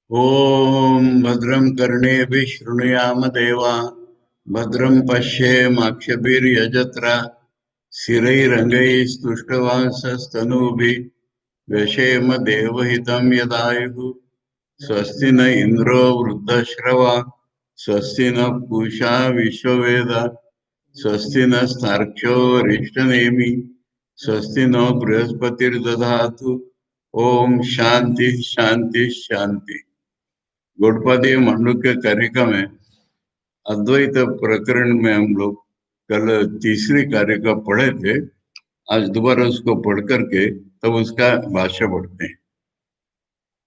ॐ भद्रं कर्णेभिः शृणुयाम देवा भद्रं पश्येमाक्षभिर्यजत्रा स्थिरैरङ्गैस्तुष्टवांसस्तनूभिः व्यशेम देवहितं यदायुः स्वस्ति न इन्द्रो वृद्धश्रवा स्वस्ति न पूषा विश्ववेदा स्वस्ति नस्तार्क्ष्यो अरिष्टनेमि स्वस्ति नो बृहस्पतिर्दधातु। ओम शांति शांति शांति। गौड़पादी मांडुक्य कारिका में अद्वैत प्रकरण में हम लोग कल तीसरी कारिका पढ़े थे। आज दोबारा उसको पढ़ करके तब उसका भाष्य पढ़ते हैं।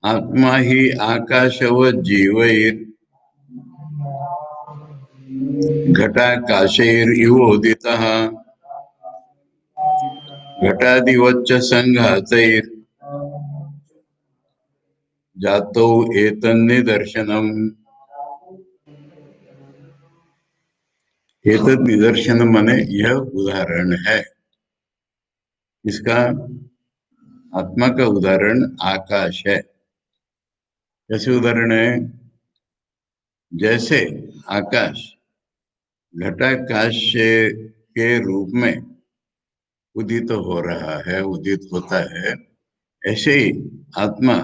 आत्मा ही आकाशवत् जीवैर् घटाकाशैरिवोदितः घटादिवच्च संघातैर् जातौ एतन्निदर्शनम्। एतत् निदर्शन माने यह उदाहरण है। इसका आत्मा का उदाहरण आकाश है। कैसे उदाहरण है? जैसे आकाश घटाकाश के रूप में उदित हो रहा है, उदित होता है, ऐसे ही आत्मा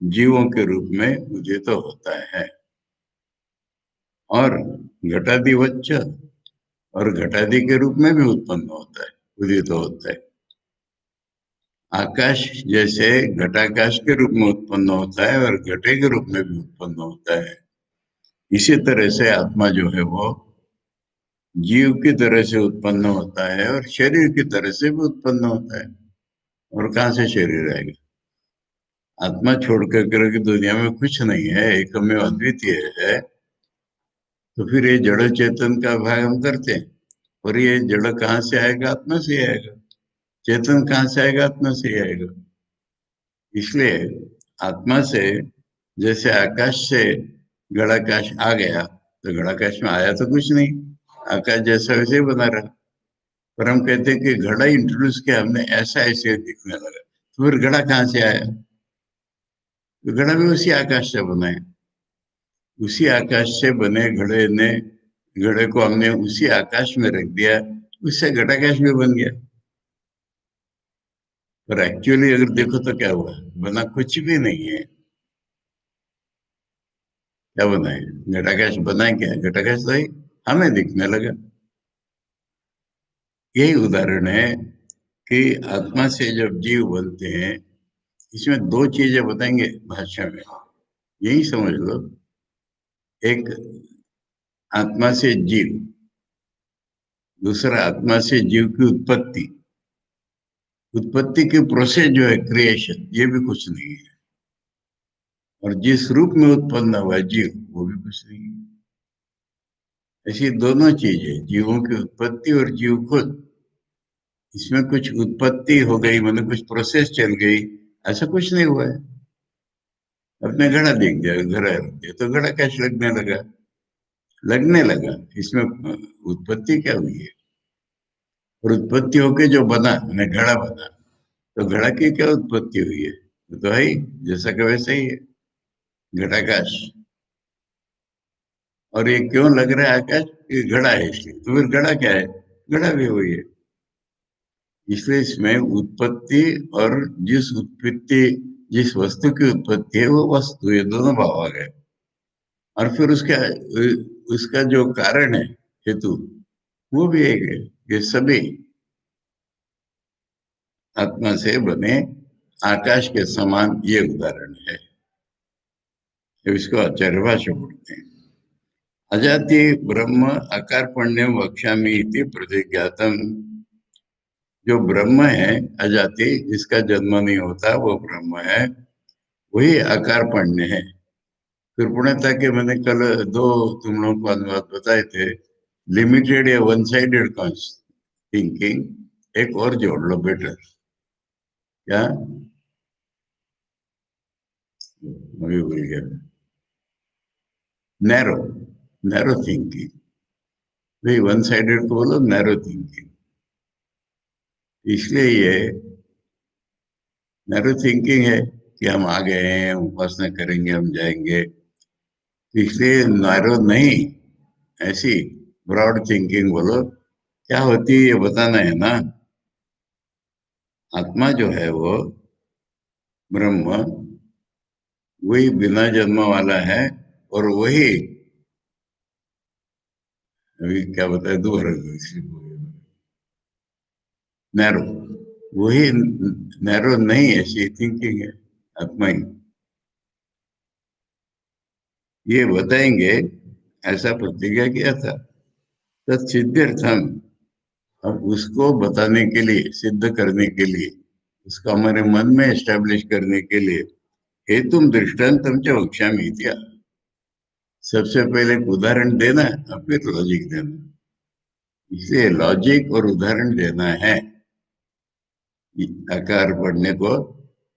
जीवों के रूप में उदित होता है। और घटादिवच्च, और घटादि के रूप में भी उत्पन्न होता है, उदित होता है। आकाश जैसे घटाकाश के रूप में उत्पन्न होता है और घटे के रूप में भी उत्पन्न होता है, इसी तरह से आत्मा जो है वो जीव की तरह से उत्पन्न होता है और शरीर की तरह से भी उत्पन्न होता है। और कहाँ से शरीर आएगा? आत्मा छोड़ कर के दुनिया में कुछ नहीं है, एकमेव अद्वितीय है। तो फिर ये जड़ चेतन का भाग हम करते हैं, और ये जड़ कहाँ से आएगा? आत्मा से ही आएगा। चेतन कहाँ से आएगा? आत्मा से ही आएगा। इसलिए आत्मा से, जैसे आकाश से घड़ाकाश आ गया, तो घड़ाकाश में आया तो कुछ नहीं, आकाश जैसा वैसे ही बना रहा। पर हम कहते हैं कि घड़ा इंट्रोड्यूस किया हमने, ऐसा ऐसे दिखने लगा, तो फिर घड़ा कहाँ से आया? तो घड़ा भी उसी आकाश से बना है। उसी आकाश से बने घड़े को हमने उसी आकाश में रख दिया, उससे घटाकाश भी बन गया। पर एक्चुअली अगर देखो तो क्या हुआ? बना कुछ भी नहीं है। क्या बना है? घटाकाश बना है क्या? घटाकाश तो ही हमें दिखने लगा। यही उदाहरण है कि आत्मा से जब जीव बनते हैं, इसमें दो चीजें बताएंगे भाषा में, यही समझ लो। एक आत्मा से जीव, दूसरा आत्मा से जीव की उत्पत्ति। उत्पत्ति की प्रोसेस जो है क्रिएशन, ये भी कुछ नहीं है। और जिस रूप में उत्पन्न हुआ जीव, वो भी कुछ नहीं है। ऐसी दोनों चीजें, जीवों की उत्पत्ति और जीव खुद, इसमें कुछ उत्पत्ति हो गई, मतलब कुछ प्रोसेस चल गई, ऐसा कुछ नहीं हुआ है। अपने घड़ा देख दिया, घड़ा रख दिया तो घड़ा कैसे लगने लगा। इसमें उत्पत्ति क्या हुई है? और उत्पत्ति होके जो बना, मैंने घड़ा बना, तो घड़ा की क्या उत्पत्ति हुई है? वो तो है ही, जैसा कि वैसे ही है, घटाकाश। और ये क्यों लग रहा है आकाश? ये घड़ा है इसलिए, तो फिर घड़ा क्या है? घड़ा भी हुई है। इसलिए इसमें उत्पत्ति और जिस वस्तु की उत्पत्ति है वो वस्तु, ये दोनों भाव आ गए। और फिर उसका जो कारण है, हेतु, वो भी एक है। ये सभी आत्मा से बने आकाश के समान, ये उदाहरण है। तो इसको आचार्य भाष्य पढ़ते हैं। अजाति ब्रह्म अकार्पण्यम वक्ष्यामि इति प्रतिज्ञातम। जो ब्रह्म है अजाति, जिसका जन्म नहीं होता, वो ब्रह्म है, वही आकारपण्य है। फिर पुण्यता के मैंने कल दो तुम लोगों को अनुवाद बताए थे, लिमिटेड या वन साइडेड थिंकिंग। एक और जोड़ लो बेटर। क्या? अभी भूल गया। Narrow, narrow thinking. भाई वन साइडेड को बोलो नैरो थिंकिंग। इसलिए ये नैरो थिंकिंग है। कि हम आ गए हैं, उपासना करेंगे, हम जाएंगे। इसलिए नैरो नहीं, ऐसी ब्रॉड थिंकिंग बोलो क्या होती है, ये बताना है ना। आत्मा जो है वो ब्रह्म, वही बिना जन्म वाला है, और वही अभी क्या बताए दोबारा नैरो, वही नैरो नहीं, ऐसी थिंकिंग है आत्मा ही। ये बताएंगे, ऐसा प्रतिज्ञा किया था। तत्सिद्ध्यर्थम, अब उसको बताने के लिए, सिद्ध करने के लिए, उसको हमारे मन में एस्टेब्लिश करने के लिए, हेतुम दृष्टांतम च वक्ष्यामि इत्या। सबसे पहले एक उदाहरण देना और फिर लॉजिक देना। इसलिए लॉजिक और उदाहरण देना है। आकार पढ़ने को,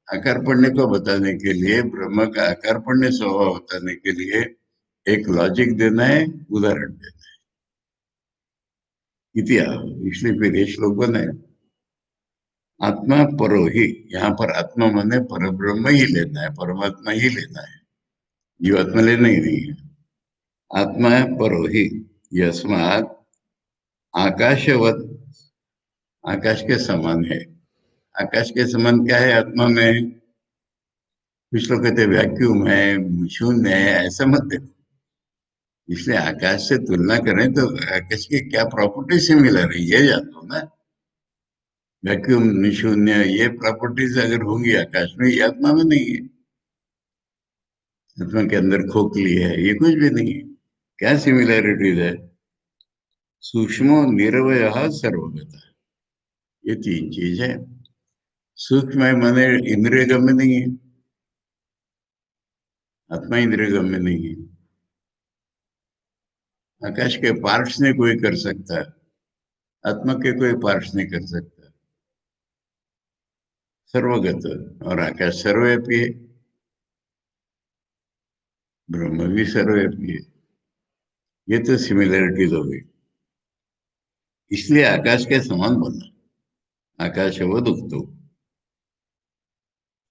आकार पढ़ने को बताने के लिए, ब्रह्म का आकार पढ़ने स्वभाव बताने के लिए एक लॉजिक देना है, उदाहरण देना है। इतिहास, इसलिए फिर ये श्लोक बना है। आत्मा परो ही, यहाँ पर आत्मा माने पर ब्रह्म ही लेना है, परमात्मा ही लेना है, जीवात्मा लेना ही नहीं है। आत्मा परो ही यस्मात् आकाशवत, आकाश के समान है। आकाश के समान क्या है आत्मा में? कुछ लोग कहते वैक्यूम है, शून्य है, ऐसा मत देखो। इसलिए आकाश से तुलना करें तो आकाश की क्या प्रॉपर्टी सिमिलर है ये जान लो ना। वैक्यूम, शून्य, ये प्रॉपर्टीज अगर होंगी आकाश में, ये आत्मा में नहीं है। आत्मा के अंदर खोखली है, ये कुछ भी नहीं है। क्या सिमिलैरिटीज है? सूक्ष्म निरवय सर्वगत, ये तीन चीज है। सूक्ष्म है माने इंद्रिय गम्य नहीं है, आत्मा इंद्रिय गम्य नहीं है। आकाश के पार्ट्स ने कोई कर सकता है, आत्मा के कोई पार्ट्स नहीं कर सकता। सर्वगत, और आकाश सर्वव्यापी है, ब्रह्म भी सर्वव्यापी है। ये तो सिमिलरिटीज हो गई, इसलिए आकाश के समान बना। आकाश वो दुखतो।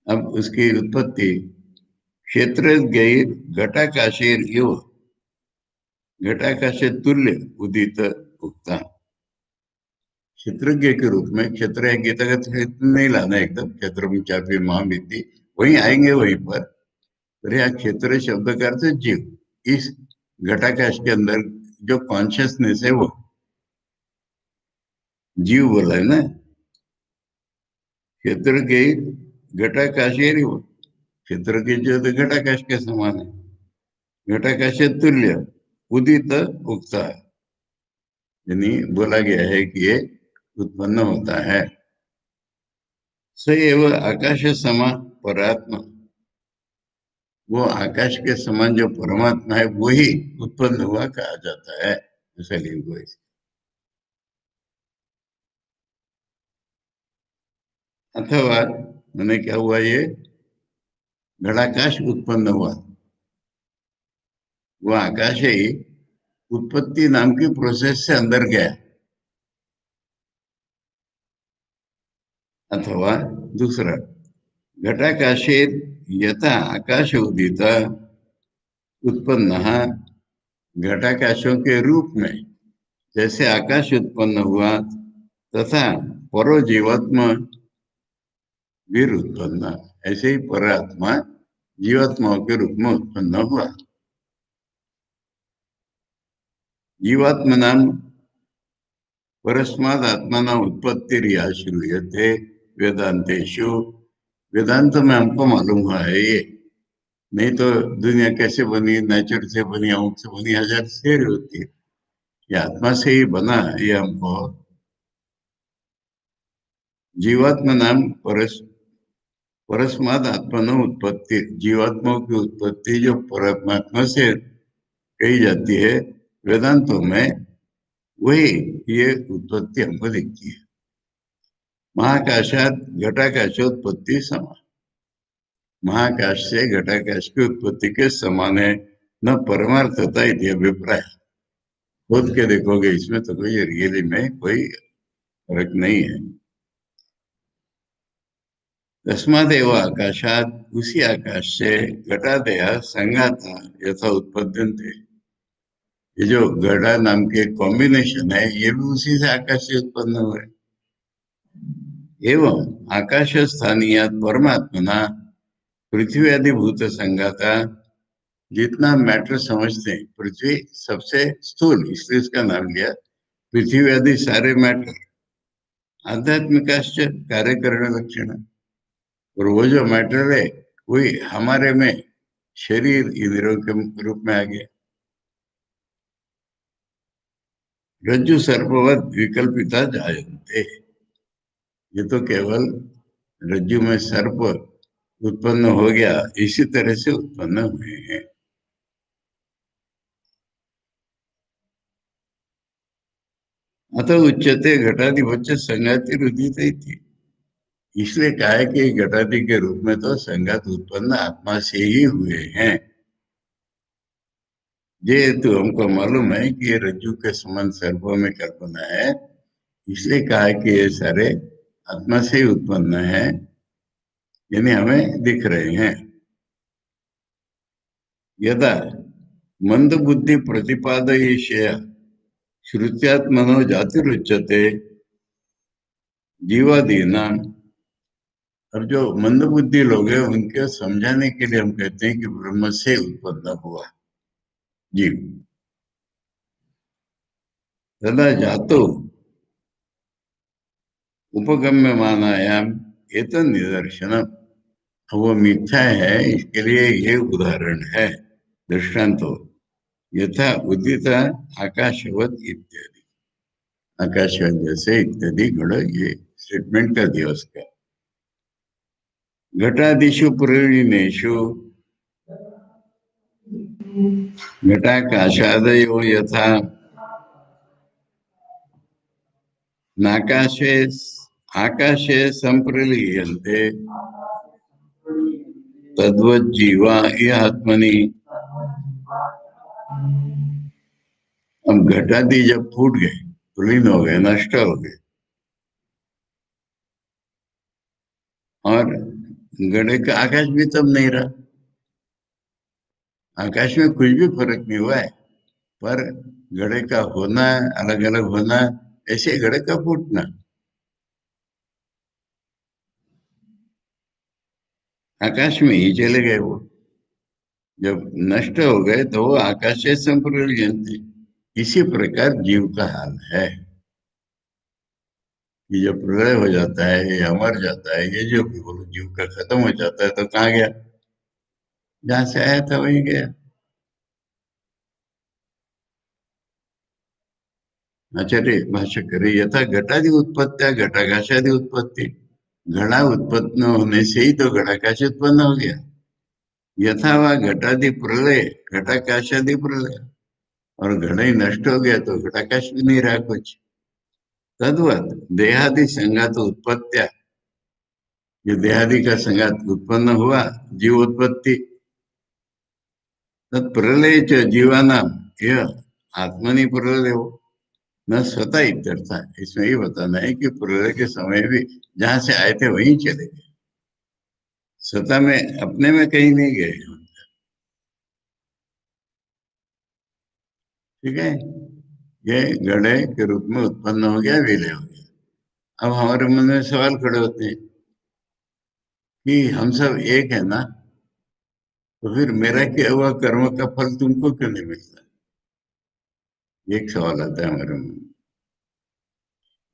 अब उसकी उत्पत्ति, क्षेत्र गई घटाकाशेर इव, घटाकाश तुल्य उदित उक्ता। क्षेत्रज्ञ के रूप में, क्षेत्र है गीता का क्षेत्र नहीं लाना, एकदम क्षेत्र में चापी महामिति वहीं आएंगे वहीं पर। तो यहाँ क्षेत्र शब्द का अर्थ है जीव। इस घटाकाश के अंदर जो कॉन्शियसनेस है वो जीव बोला है ना। क्षेत्र के घटाकाश है, वो क्षेत्र के जो तो घटाकाश के समान है। घटाकाश तुल्य उदित उगता, यानी बोला गया है कि ये उत्पन्न होता है। सही एवं आकाश समान परात्मा, वो आकाश के समान जो परमात्मा है वही उत्पन्न हुआ कहा जाता है, ऐसा लिखो। अथवा मैंने क्या हुआ, ये घटाकाश उत्पन्न हुआ, वो आकाश ही उत्पत्ति नाम की प्रोसेस से अंदर गया। अथवा दूसरा, घटाकाशे यथा आकाश उदित उत्पन्न, घटाकाशों के रूप में जैसे आकाश उत्पन्न हुआ, तथा परो जीवात्मा वीर उत्पन्न, ऐसे ही परात्मा जीवात्माओं के रूप में उत्पन्न हुआ। जीवात्मा नाम परस्माद आत्मा उत्पत्ति श्रूयते वेदांतेशु, वेदांत में हमको मालूम हुआ है ये। नहीं तो दुनिया कैसे बनी, नेचर से बनी, अमुक से बनी, हजार शेर होती है। ये आत्मा से ही बना, ये हमको। जीवात्मा नाम परस्माद आत्मा उत्पत्ति, जीवात्माओं की उत्पत्ति जो परमात्मा से कही जाती है वेदांतों में, वही ये उत्पत्ति हमको दिखती है। महाकाशात घटाकाशोत्पत्ति समान, महाकाश से घटाकाश की उत्पत्ति के समान है। न परमार्थता इति अभिप्राय, खोद के देखोगे इसमें तो कोई रियली में कोई फर्क नहीं है। तस्मादेव आकाशात, उसी आकाश से घटादय संघाता यथा उत्पद्यन्ते। ये जो घड़ा नाम के कॉम्बिनेशन है, ये भी उसी से आकाश से उत्पन्न हुए। एवं आकाश स्थानीय परमात्मना पृथ्वी आदि भूत संघाता, जितना मैटर समझते हैं, पृथ्वी सबसे स्थूल, इसलिए इसका नाम लिया। पृथ्वी आदि सारे मैटर आध्यात्मिकाश्च कार्यकरण लक्षण, और वो जो मैटर है वही हमारे में शरीर इंद्रियों के रूप में आ गया। रज्जु सर्पवत विकल्पिता जायन्ते, ये तो केवल रज्जु में सर्प उत्पन्न हो गया, इसी तरह से उत्पन्न हुए हैं। अतः उच्चते घटाधिपत्य संगाति रुदित थी, इसलिए कहा है कि घटादि के रूप में तो संगात उत्पन्न आत्मा से ही हुए हैं। ये तो हमको मालूम है कि ये रज्जु के समान सर्पों में कल्पना है, इसलिए कहा है कि ये सारे आत्मा से ही उत्पन्न है, यानी हमें दिख रहे हैं। यदा मंद बुद्धि प्रतिपादयिष्य श्रुत्यात्मनो जातिरुच्यते जीवादीना, अब जो मंद बुद्धि लोग हैं उनके समझाने के लिए हम कहते हैं कि ब्रह्म से उत्पन्न हुआ जीव। तदा जातो उपगम्य मानायाम एत निदर्शन, वो मिथ्या है, इसके लिए ये उदाहरण है, दृष्टांत। यथा उदित आकाशवत इत्यादि, आकाशवत जैसे इत्यादि गण, ये स्टेटमेंट कर दिया उसका। घटादिषु प्रलीनेषु घटाकाशादयो यथा नाकाशे आकाशे संप्रलीयन्ते तद्वज्जीवा ये आत्मनि। अब घटादि जब फूट गए, प्रलीन हो गए, नष्ट हो गए, और घड़े का आकाश भी तब नहीं रहा। आकाश में कुछ भी फर्क नहीं हुआ है, पर घड़े का होना, अलग अलग होना, ऐसे घड़े का फूटना। आकाश में ही चले गए वो, जब नष्ट हो गए तो वो आकाश से संप्रलियन थे। इसी प्रकार जीव का हाल है कि जब प्रलय हो जाता है या मर जाता है, ये जो भी बोलो, जीव का खत्म हो जाता है, तो कहाँ गया? जहां से आया था वहीं गया। आचार्य भाष्य करे, यथा घटादि उत्पत्ति घटाकाशादि उत्पत्ति, घड़ा उत्पन्न होने से ही तो घटाकाश उत्पन्न हो गया। यथा वह घटादि प्रलय घटाकाशादि प्रलय, और घड़ा ही नष्ट हो गया तो घटाकाश भी नहीं रहा कुछ। तद्वत देहादि संघात उत्पत्तिया, ये देहादि का संघात उत्पन्न हुआ, जीवोत्पत्ति, तत् प्रलय च जीवानाम, यह आत्मनि प्रलय हो न स्वतः इत्यर्थ है। इसमें ये बताना है कि प्रलय के समय भी जहां से आए थे वहीं चले गए, स्वतः में अपने में कहीं नहीं गए। ठीक है, ये घड़े के रूप में उत्पन्न हो गया, विलय हो गया। अब हमारे मन में सवाल खड़े होते हैं कि हम सब एक है ना, तो फिर मेरा किया हुआ कर्म का फल तुमको क्यों नहीं मिलता? एक सवाल आता है हमारे मन में।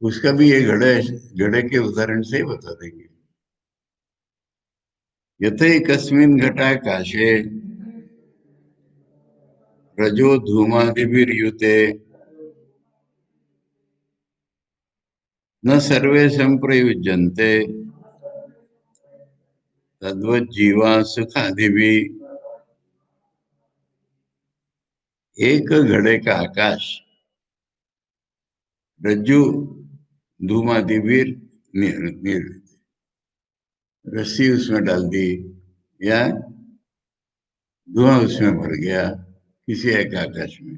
उसका भी ये घड़े घड़े के उदाहरण से ही बता देंगे। यथे कस्मिन घटाकाशे रजो धूमादिभिर्युते न सर्वे संप्रयुज्यन्ते तद्वज्जीवा सुखादिभिः। एक घड़े का आकाश रज्जु धूमादिवीर रस्सी उसमें डाल दी या धुआं उसमें भर गया किसी एक आकाश में,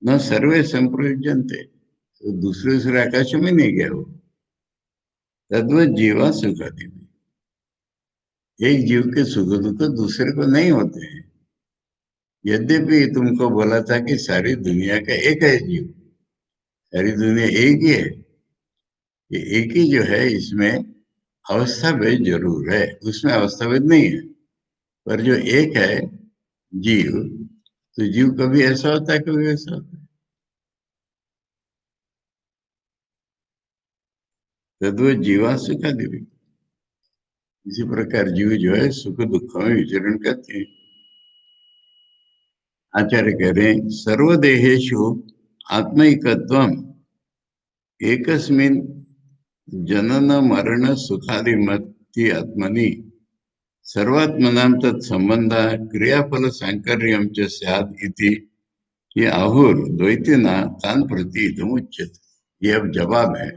न सर्वे संप्रयुज्यन्ते, तो दूसरे दूसरे आकाश में नहीं गया वो। तद्वत जीवा सुखादि भी। एक जीव के सुख दुख दूसरे को नहीं होते हैं। यद्यपि तुमको बोला था कि सारी दुनिया का एक है जीव, सारी दुनिया एक ही है। ये एक ही जो है इसमें अवस्था भेद जरूर है, उसमें अवस्था भेद नहीं है। पर जो एक है जीव, तो जीव कभी ऐसा होता है कभी वैसा होता है। तद्वत जीवा सुखादि भी। इसी प्रकार जीव जो है सुख दुख में विचरण करते हैं। आचार्य कह रहे हैं सर्वदेहेषु आत्मैकत्वम एकस्मिन् जनन मरण सुखादि मत्ति आत्मनि सर्वात्मनां तत्संबंध क्रियाफल सांकर्यम च स्यात् इति ये आहुर द्वैतिना तान प्रति उच्यते। ये अब जवाब है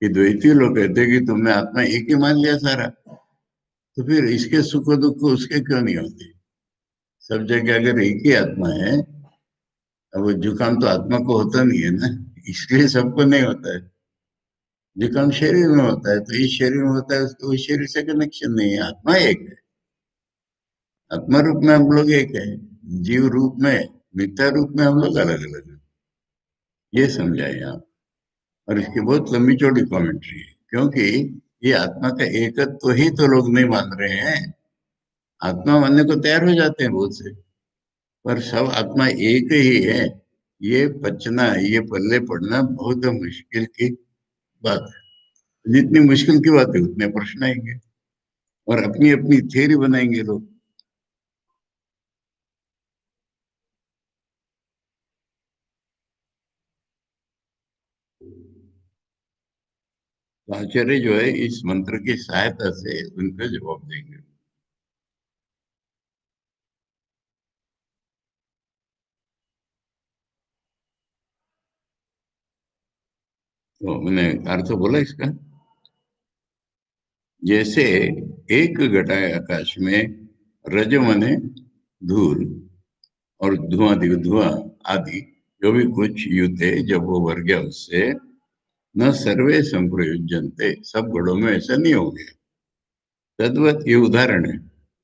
कि द्वैती लोग कहते हैं कि तुमने आत्मा एक ही मान लिया सारा, तो फिर इसके सुख दुख उसके क्यों नहीं होते। सब जगह अगर एक ही आत्मा है, अब वो जुकाम तो आत्मा को होता नहीं है ना, इसलिए सबको नहीं होता है। जुकाम शरीर में होता है, तो इस शरीर में होता है, उसको उस शरीर से कनेक्शन नहीं है, आत्मा एक है। आत्मा रूप में हम लोग एक है, जीव रूप में, मिथ्या रूप में हम लोग अलग अलग है। ये समझाए आप। और इसकी बहुत लंबी चौड़ी कमेंट्री है, क्योंकि ये आत्मा का एकत्व ही तो लोग नहीं मान रहे हैं। आत्मा मानने को तैयार हो जाते हैं बहुत से, पर सब आत्मा एक ही है, ये पचना, ये पल्ले पड़ना बहुत मुश्किल की बात है। जितनी मुश्किल की बात है उतने प्रश्न आएंगे और अपनी अपनी थ्योरी बनाएंगे लोग। तो आचार्य जो है इस मंत्र की सहायता से उनका जवाब देंगे। तो मैंने अर्थ बोला इसका। जैसे एक घटा आकाश में रज मने धूल और धुआं आदि जो भी कुछ युते जब वो भर गया उससे, न सर्वे संप्रयुज्यन्ते, सब घड़ों में ऐसा नहीं हो गया। तद्वत ये उदाहरण है।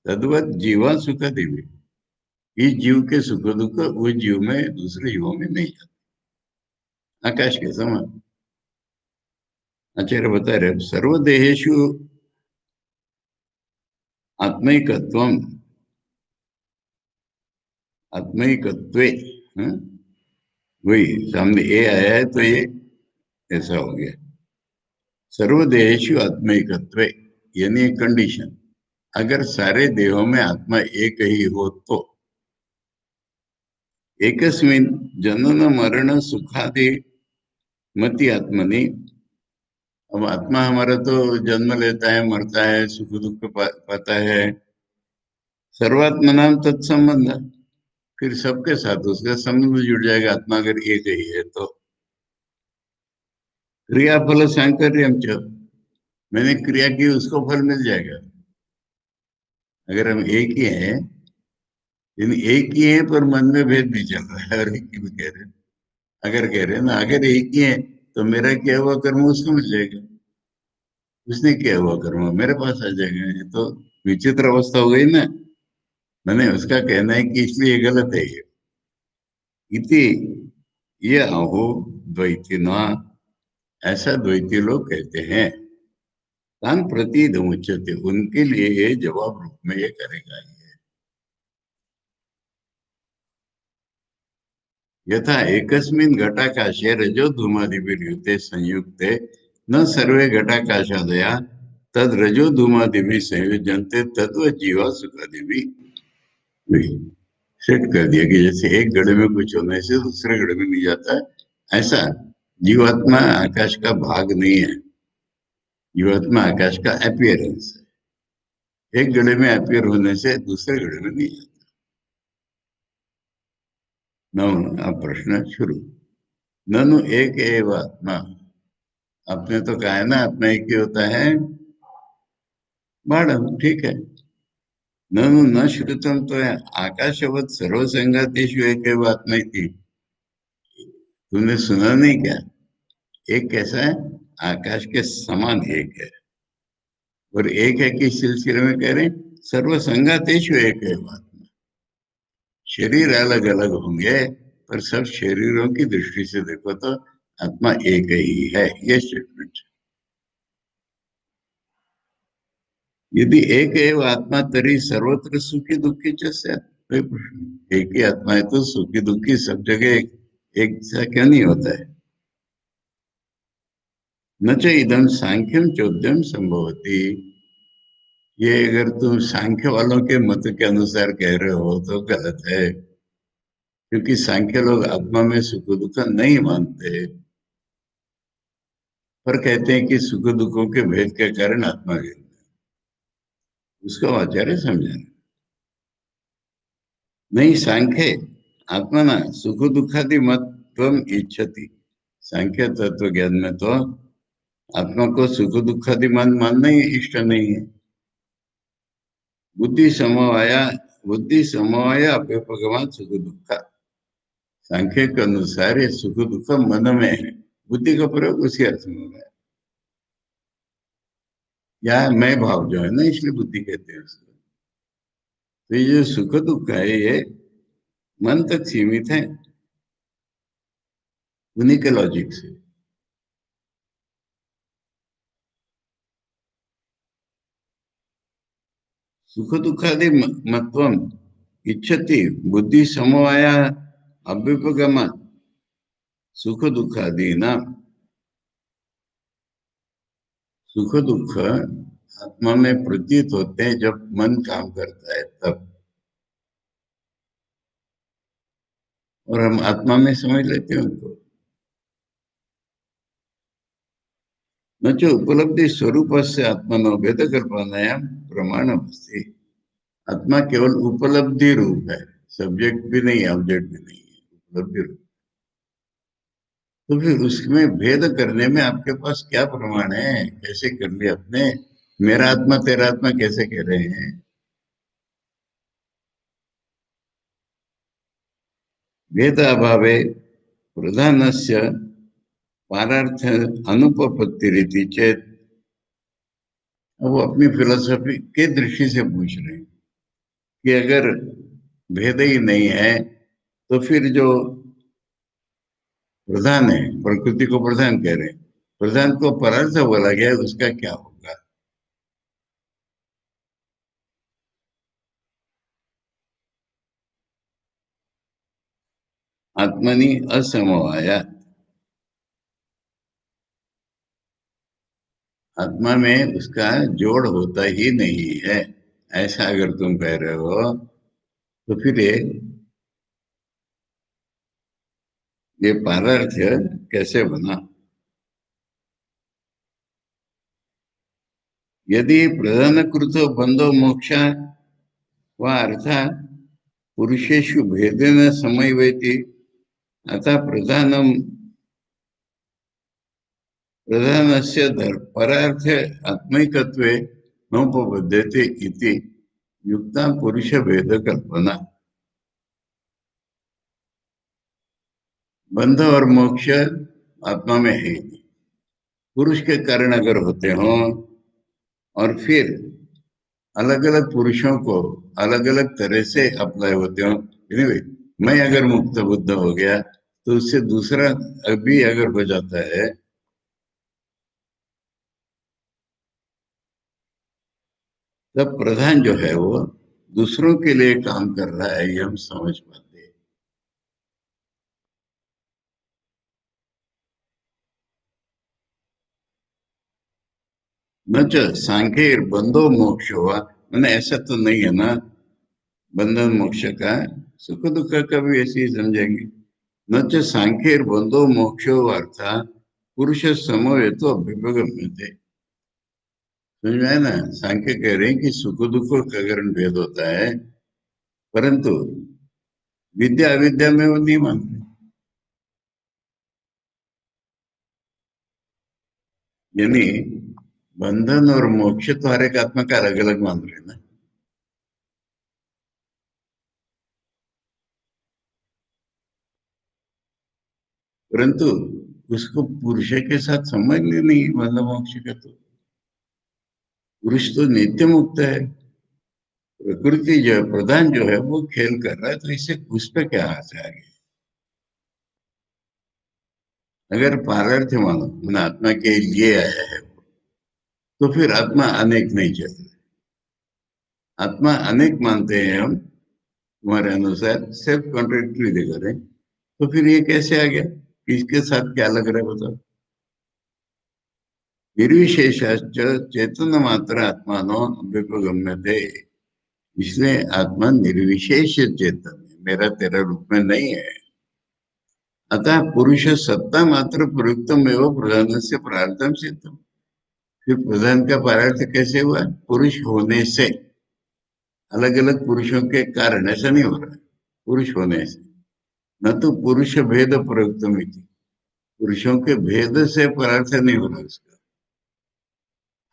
तद्वत जीवा सुख देवी, इस जीव के सुख दुख उस जीव में दूसरे जीवों में नहीं जाते, आकाश के समान। आचार्य बता रहे सर्वदेहेशु आत्मैकत्वम, आत्मैकत्वे, हाँ? वही सामने ए आया है तो ये ऐसा हो गया। सर्वदेहेशु आत्मैकत्वे यानी कंडीशन, अगर सारे देहों में आत्मा एक ही हो तो एकस्मिन जनन मरण सुखादि मति आत्मनि। अब आत्मा हमारा तो जन्म लेता है, मरता है, सुख दुख पाता है। सर्वात्मनाम तत्संबंध, फिर सबके साथ उसका संबंध जुड़ जाएगा, आत्मा अगर एक ही है तो। क्रिया फल सांकर्यम च, मैंने क्रिया की उसको फल मिल जाएगा। अगर हम एक ही हैं, यानी एक ही है पर मन में भेद नहीं चल रहा है, और एक ही भी कह रहे हैं। अगर कह रहे हैं ना अगर एक ही है तो मेरा किया हुआ कर्म उसको मिल जाएगा, उसने किया हुआ कर्म मेरे पास आ जाएगा। ये तो विचित्र अवस्था हो गई ना। मैंने उसका कहना है कि इसलिए गलत है ये। इति ये अहो द्वैती न, ऐसा द्वैती लोग कहते हैं। तान प्रति उच्यते, उनके लिए ये जवाब रूप में ये करेगा ये। यथा एकस्मिन् घटाकाशे रजो धूमादिभिर्युते संयुक्ते न सर्वे घटाकाशादया तद रजो धूमादिभिः संयुज्यन्ते तद्वत् जीवा सुखादिभिः। सेट कर दिया कि जैसे एक घड़े में कुछ होने से दूसरे घड़े में नहीं जाता है, ऐसा जीवात्मा आकाश का भाग नहीं है। जीवात्मा आकाश का अपियरेंस है, एक घड़े में अपियर होने से दूसरे घड़े में नहीं जाता। नौ, अब प्रश्न शुरू। ननु एक एव आत्मा, आपने तो कहा है ना आत्मा एक ही होता है। बाढ़ ठीक है। ननु न श्रुतम तो है आकाशवत सर्वसंगातेषु एक एव आत्मा थी, तुमने सुना नहीं क्या? एक कैसा है, आकाश के समान एक है। और एक है कि सिलसिले में कह रहे हैं सर्व संगातेषु एक है बात में। शरीर अलग अलग होंगे पर सब शरीरों की दृष्टि से देखो तो आत्मा एक ही है, ये स्टेटमेंट। यदि एक एव आत्मा तरी सर्वत्र सुखी दुखी च स्यात्। कोई प्रश्न नहीं। एक ही आत्मा है तो सुखी दुखी सब जगह एक सा क्यों नहीं होता है। न च इदम सांख्यम चौद्यम संभवती। ये अगर तुम सांख्य वालों के मत के अनुसार कह रहे हो तो गलत है, क्योंकि सांख्य लोग आत्मा में सुख दुख नहीं मानते, पर कहते हैं कि सुख दुखों के भेद के कारण आत्मा है। उसको आचार्य समझा नहीं। सांख्य आत्मा ना सुख दुखादि मत त्वम इच्छति। सांख्य तत्व ज्ञान में तो आत्मा को सुख दुखादि मन मानना ही इष्ट नहीं है। बुद्धि समवाया, बुद्धि समवाय अव्यपगमान सुख दुख। सांख्य के अनुसार ये सुख दुख मन में है। बुद्धि का प्रयोग उसी अर्थ में होगा। या मैं भाव जो है ना, इसलिए बुद्धि कहते हैं उसको। तो ये जो सुख दुख है ये मन तक सीमित है उन्हीं के लॉजिक से। सुख दुखादि मत्वम इच्छति बुद्धि समवाया अभ्युपगम। सुख दुखादि ना, सुख दुख आत्मा में प्रतीत होते हैं जब मन काम करता है तब, और हम आत्मा में समझ लेते हैं उनको। न जो उपलब्धि स्वरूप से आत्मनो भेद कल्पनाया प्रमाण अस्ति। आत्मा केवल उपलब्धि रूप है, सब्जेक्ट भी नहीं है, ऑब्जेक्ट भी नहीं है, उपलब्धि रूप। तो फिर उसमें भेद करने में आपके पास क्या प्रमाण है, कैसे कर लिया आपने। मेरा आत्मा तेरा आत्मा कैसे कह रहे हैं। भेद अभावे प्रधानस्य पारार्थ अनुपपत्ति रीति चेत। अब वो अपनी फिलोसफी के दृष्टि से पूछ रहे हैं कि अगर भेद ही नहीं है तो फिर जो प्रधान है, प्रकृति को प्रधान कह रहे हैं, प्रधान को परार्थ बोला गया, उसका क्या होगा। आत्मनि असमवाया। आत्मा में उसका जोड़ होता ही नहीं है, ऐसा अगर तुम कह रहे हो तो फिर ये पारर्थ कैसे बना। यदि प्रधान कृतो बंधो मोक्ष व अर्थ पुरुषेषु भेदेन समन्वयति, अतः प्रधानस्य परार्थ आत्मैकत्वे नोपपद्यते इति युक्ता पुरुष भेद कल्पना। बंध और मोक्ष आत्मा में है ही नहीं। पुरुष के कारण अगर होते हो और फिर अलग अलग पुरुषों को अलग अलग तरह से अप्लाई होते हो। anyway, मैं अगर मुक्त बुद्ध हो गया तो उससे दूसरा अभी अगर हो जाता है, तब प्रधान जो है वो दूसरों के लिए काम कर रहा है, ये हम समझ पाते हैं। न च सांख्य बंधो मोक्ष हुआ, मैंने ऐसा तो नहीं है ना। बंधन मोक्ष का सुख दुख का भी ऐसे ही समझेंगे। न च सांख्य बंधो मोक्षो अर्थात पुरुष समवे तो अभ्युपगम्यते। समझ में आया ना। सांख्य कह रहे हैं कि सुख दुख का कारण भेद होता है, परंतु विद्या अविद्या में वो नहीं मानते। यानी बंधन और मोक्ष तो हर एक आत्मा का अलग अलग मान रहे हैं ना। परंतु उसको पुरुष के साथ संबंध ही नहीं बंध मोक्ष का। तो पुरुष तो नित्य मुक्त है, प्रकृति जो है प्रधान जो है वो खेल कर रहा है, तो इससे उस पर क्या हाथ है आगे। अगर पारर्थ मानो मन आत्मा के लिए आया है तो फिर आत्मा अनेक नहीं चल। आत्मा अनेक मानते हैं हम तुम्हारे अनुसार, सेल्फ कॉन्ट्रेक्टरी दे करें, तो फिर ये कैसे आ गया, किसके साथ क्या लग रहा है बताओ। निर्विशेषाच चेतन मात्र आत्मानो विपगम्यते, इसलिए आत्मा निर्विशेष चेतन है, मेरा तेरा रूप में नहीं है। अतः पुरुष सत्ता मात्र प्रयुक्तम एवं प्रधान से प्रार्थम सिद्धम। फिर प्रधान का परार्थ कैसे हुआ, पुरुष होने से, अलग अलग पुरुषों के कारण ऐसा नहीं हो रहा है, पुरुष होने से। न तो पुरुष भेद प्रयुक्तम इति, पुरुषों के भेद से परार्थ नहीं हो रहा उसका।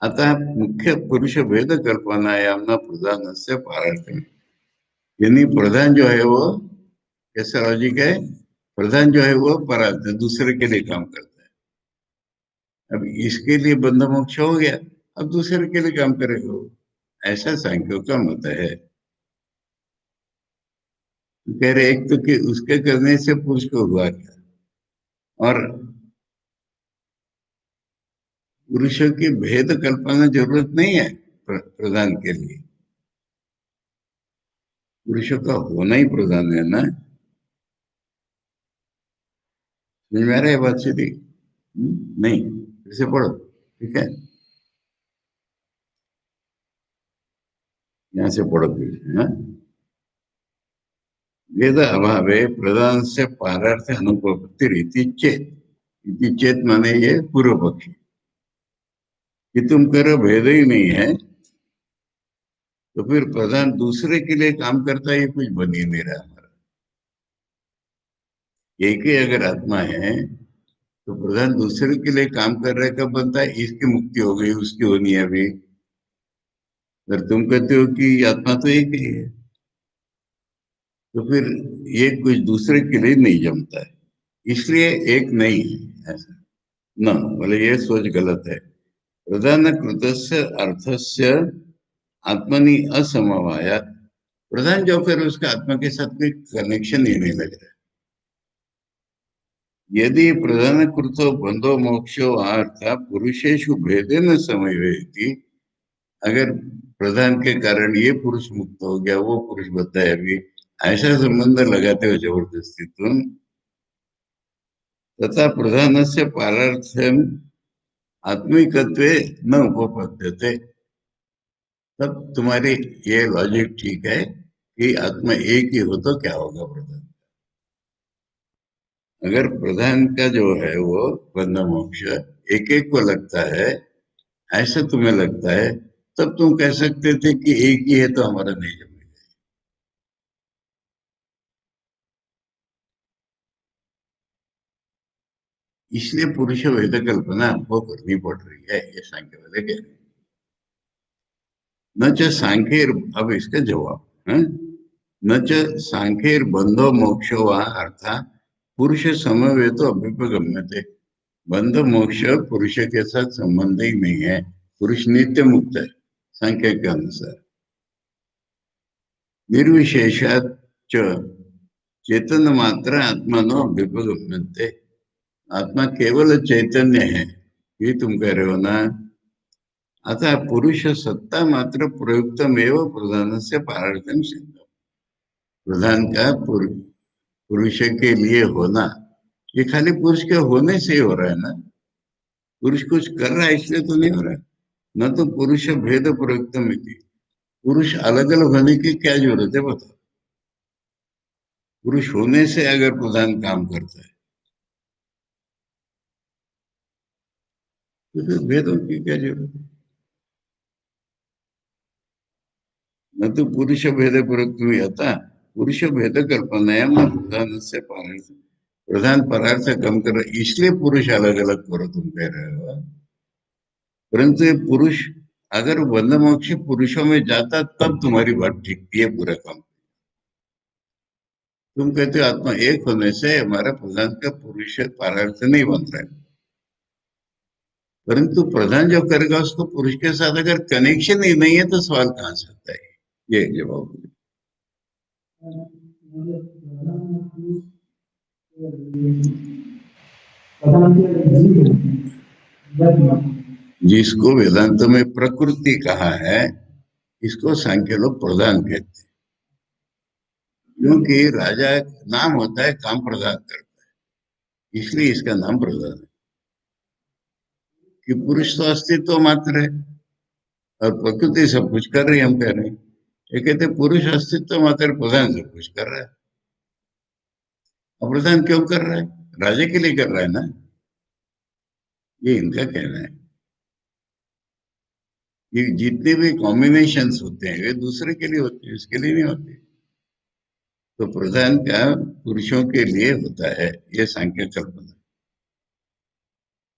अतः मुख्य पुरुष भेद कल्पनायाम न प्रधान से परार्थ में, यानी प्रधान जो है वो कैसा लॉजिक है, प्रधान जो है वो परार्थ दूसरे के लिए काम करता है। अब इसके लिए बंध मोक्ष हो गया, अब दूसरे के लिए काम करेगा वो, ऐसा सांख्यों का मत है। कह रहे एक तो कि उसके करने से पुरुष को हुआ क्या, और पुरुषों की भेद कल्पना जरूरत नहीं है प्रधान के लिए, पुरुषों का होना ही प्रधान है ना। समझ में आ रहा है बात सीधी? नहीं, फिर से पढ़ो, ठीक है, यहाँ से पढ़ो फिर। हाँ, वेद अभावे प्रधान से पारार्थ अनुपत्ति रीति चेत, इति चेत माने ये पूर्व पक्षी, कि तुम करो भेद ही नहीं है, तो फिर प्रधान दूसरे के लिए काम करता है, ये कुछ बन ही नहीं रहा हमारा। एक ही अगर आत्मा है तो प्रधान दूसरे के लिए काम कर रहा है, कब बनता है, इसकी मुक्ति हो गई, उसकी होनी है अभी। अगर तुम कहते हो कि आत्मा तो एक ही है, तो फिर ये कुछ दूसरे के लिए नहीं जमता है, इसलिए एक नहीं है ऐसा न, बोले ये सोच गलत है। प्रधान कृतस्य अर्थस्य आत्मनि असमवाया, प्रधान जो फिर उसका आत्मा के साथ कोई कनेक्शन ही नहीं लग रहा है। यदि प्रधान कृतो बंधो मोक्षो अर्थ पुरुषेषु भेदेन समवेति, अगर प्रधान के कारण ये पुरुष मुक्त हो गया, वो पुरुष बता है अभी, ऐसा संबंध लगाते हो जबरदस्ती तुम, तथा प्रधान से पारार्थम आत्मिकत्व न उपपद्यते, तब तुम्हारी ये लॉजिक ठीक है कि आत्मा एक ही हो तो क्या होगा प्रधान। अगर प्रधान का जो है वो बंध मोक्ष एक एक को लगता है, ऐसा तुम्हें लगता है, तब तुम कह सकते थे कि एक ही है तो हमारा नहीं जमेगा। इसलिए पुरुष भेद कल्पना हमको करनी पड़ रही है, ये सांख्य वाले कह रहे हैं। न च सांख्येर, अब इसका जवाब है, न च सांख्येर बंधो मोक्षो वा अर्थात पुरुष समवेतो अभ्युपगम्यते, बंध मोक्ष पुरुष के साथ संबंध ही नहीं है, पुरुष नित्य मुक्त है सांख्य के अनुसार। निर्विशेषात च चेतन मात्र आत्मनो अभ्युपगम्यते, आत्मा केवल चैतन्य है, ये तुम कह रहे हो ना। अतः पुरुष सत्ता मात्र प्रयुक्तम एवं प्रधान से पारार्थम सिद्ध, प्रधान का पुरुष के लिए होना, ये खाली पुरुष के होने से ही हो रहा है ना, पुरुष कुछ कर रहा है इसलिए तो नहीं हो रहा है। न तो पुरुष भेद प्रयुक्तम इति, पुरुष अलग अलग होने की क्या जरूरत है बताओ, पुरुष होने से अगर प्रधान काम करता है तो फिर भेदों की क्या जरूरत है। न तो पुरुष भेद प्रयुक्त आता, पुरुष भेद कल्पनायाम न प्रधान से पारार्थ, प्रधान परार्थ कम कर, इसलिए पुरुष अलग अलग करो तुम कह रहे हो। परंतु ये पुरुष अगर बंध मोक्ष पुरुषों में जाता तब तुम्हारी बात ठीक थी, पूरा काम। तुम कहते हो आत्मा एक होने से हमारा प्रधान का पुरुष पारार्थ नहीं बन रहा है, परंतु प्रधान जो करेगा उसको पुरुष के साथ अगर कनेक्शन ही नहीं है तो सवाल कहां से आता है? ये जवाब है। जिसको वेदांत में प्रकृति कहा है, इसको सांख्य लोग प्रधान कहते हैं, क्योंकि राजा एक नाम होता है, काम प्रधान करता है, इसलिए इसका नाम प्रधान है। कि पुरुष तो अस्तित्व मात्र है और प्रकृति सब कुछ कर रही है, हम कह रहे हैं। ये कहते हैं पुरुष अस्तित्व मात्र, प्रधान सब कुछ कर रहा है। और प्रधान क्यों कर रहा है? राजा के लिए कर रहा है ना, ये इनका कहना है। ये जितने भी कॉम्बिनेशंस होते हैं वे दूसरे के लिए होते हैं, इसके लिए नहीं होते। तो प्रधान का पुरुषों के लिए होता है, ये सांख्य कल्पना।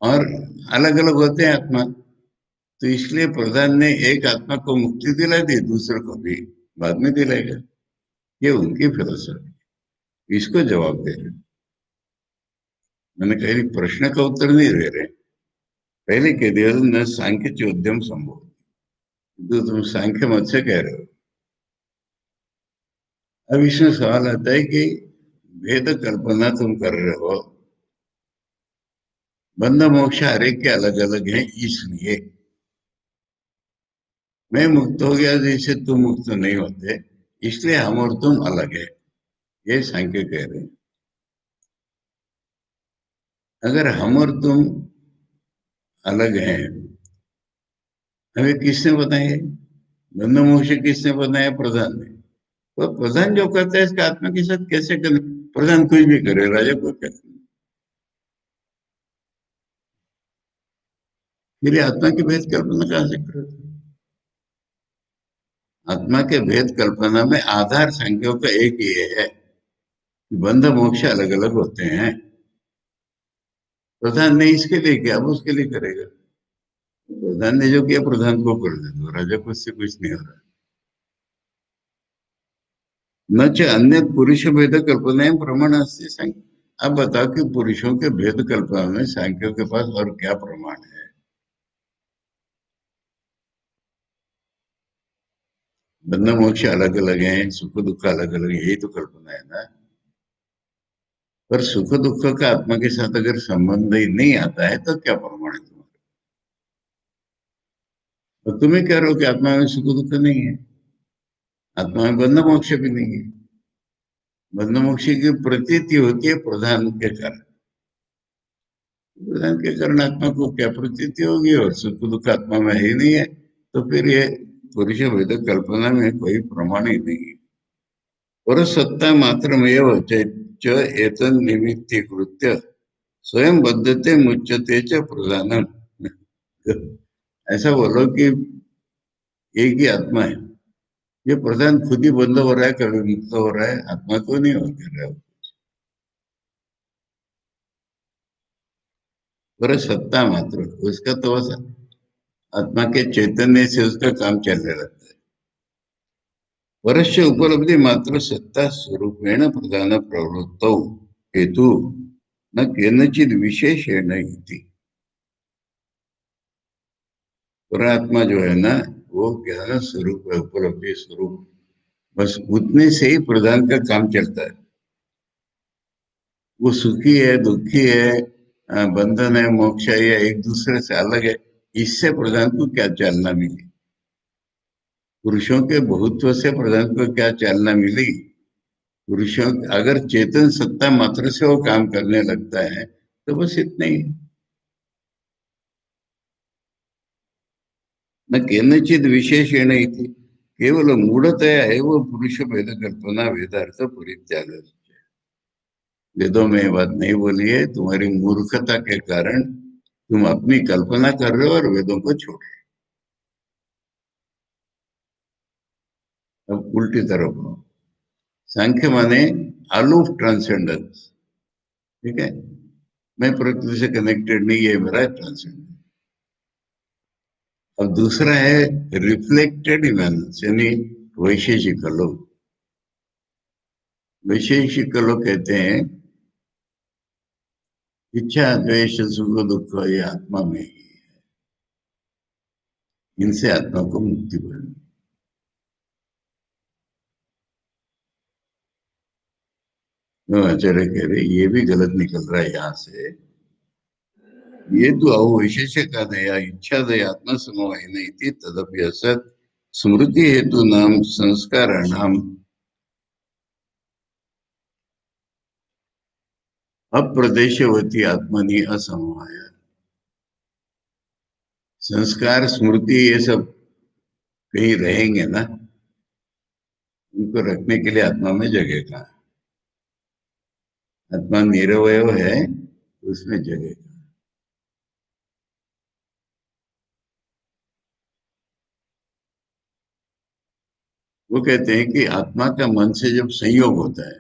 और अलग अलग होते हैं आत्मा, तो इसलिए प्रधान ने एक आत्मा को मुक्ति दिला दी, दूसरे को भी बाद में दिलाएगा। ये उनकी फिलोसफी, इसको जवाब दे रहे। मैंने कहीं प्रश्न का उत्तर नहीं दे रहे, पहले कह दिया न सांख्य चौद्यम संभव, तो तुम सांख्य मत से कह रहे हो। अब इसमें सवाल आता है कि भेद कल्पना तुम कर रहे हो, बंध मोक्ष हर एक के अलग अलग हैं, इसलिए मैं मुक्त हो गया जैसे तुम मुक्त नहीं होते, इसलिए हम और तुम अलग है, ये सांख्य कह रहे हैं। अगर हम और तुम अलग हैं, हमें किसने बताया? बंध मोक्ष किसने बताया? प्रधान ने। तो प्रधान जो करता है इसका आत्मा के साथ कैसे कर? प्रधान कुछ भी करे, राजा को क्या? फिर ये आत्मा की भेद कल्पना कहां से करे? आत्मा के भेद कल्पना में आधार संख्या का एक ये है कि बंध मोक्ष अलग अलग होते हैं। प्रधान ने इसके लिए किया, अब उसके लिए करेगा। प्रधान ने जो किया प्रधान को कर दे दो, राजा को उससे कुछ नहीं हो रहा। न च अन्य पुरुष भेद कल्पना प्रमाण अस्ति सांख्य। अब बताओ कि पुरुषों के भेद कल्पना में सांख्यों के पास और क्या प्रमाण है? बंध मोक्ष अलग अलग है, सुख दुख अलग अलग है, यही तो कल्पना है ना। पर सुख दुख का आत्मा के साथ अगर संबंध ही नहीं आता है तो क्या प्रमाण है तुम्हारा? तो तुम्हें कह रहे हो कि आत्मा में सुख दुख नहीं है, आत्मा में बंध मोक्ष भी नहीं है। बंध मोक्ष की प्रतीति होती है प्रधान के कारण। प्रधान के कारण आत्मा को क्या प्रतीति होगी? और सुख दुख आत्मा में ही नहीं है, तो फिर ये पुरुष भेद कल्पना में कोई प्रमाण ही नहीं है। और सत्ता मात्र में एतन निमित्तीकृत्य स्वयं बद्धते मुच्यते च प्रधान। ऐसा बोलो कि एक ही आत्मा है, ये प्रधान खुद ही बंद हो रहा है, कभी मुक्त हो रहा है, आत्मा को नहीं हो रहा है। पर सत्ता मात्र उसका तो बस आत्मा के चैतन्य से उसका काम चलने लगता है। परस्य उपलब्धि मात्र सत्ता स्वरूपेण प्रधान प्रवृत्त हेतु न केनचित विशेषेण इति। परमात्मा जो है ना, वो ज्ञान स्वरूप है, उपलब्धि स्वरूप, बस उतने से ही प्रधान का काम चलता है। वो सुखी है, दुखी है, बंधन है, मोक्ष है, या एक दूसरे से अलग है, इससे प्रधान को क्या चालना मिली? पुरुषों के बहुत्व से प्रधान को क्या चालना मिली? पुरुषों अगर चेतन सत्ता मात्र से वो काम करने लगता है तो बस इतना ही। न केनचित विशेषेण इति केवल मूढ़तया है वो पुरुष भेद कल्पना वेदार्थ परित्याग। वेदों में ये बात नहीं बोली है, तुम्हारी मूर्खता के कारण तुम अपनी कल्पना कर रहे हो और वेदों को छोड़ रहे हो। अब उल्टी तरफ हो। सांख्य माने अलूफ ट्रांसेंडेंस, ठीक है? मैं प्रकृति से कनेक्टेड नहीं, है मेरा ट्रांसेंडेंस। अब दूसरा है रिफ्लेक्टेड इमेजेंस, यानी वैशेषिक लोग। वैशेषिक लोग कहते हैं इच्छा द्वेष सुख दुख ये आत्मा में ही, इनसे आत्मा को मुक्ति बनी। तो आचार्य कह रहे ये भी गलत निकल रहा है यहाँ से। ये तो अविशेषका दया इच्छा दया आत्मा समवायन इति तदपि असत् स्मृति हेतु नाम संस्काराणाम अप्रदेशवती आत्मनि असमवाय। संस्कार स्मृति ये सब कहीं रहेंगे ना, उनको रखने के लिए आत्मा में जगह कहाँ? आत्मा निरवय है, उसमें जगह कहाँ? वो कहते हैं कि आत्मा का मन से जब संयोग होता है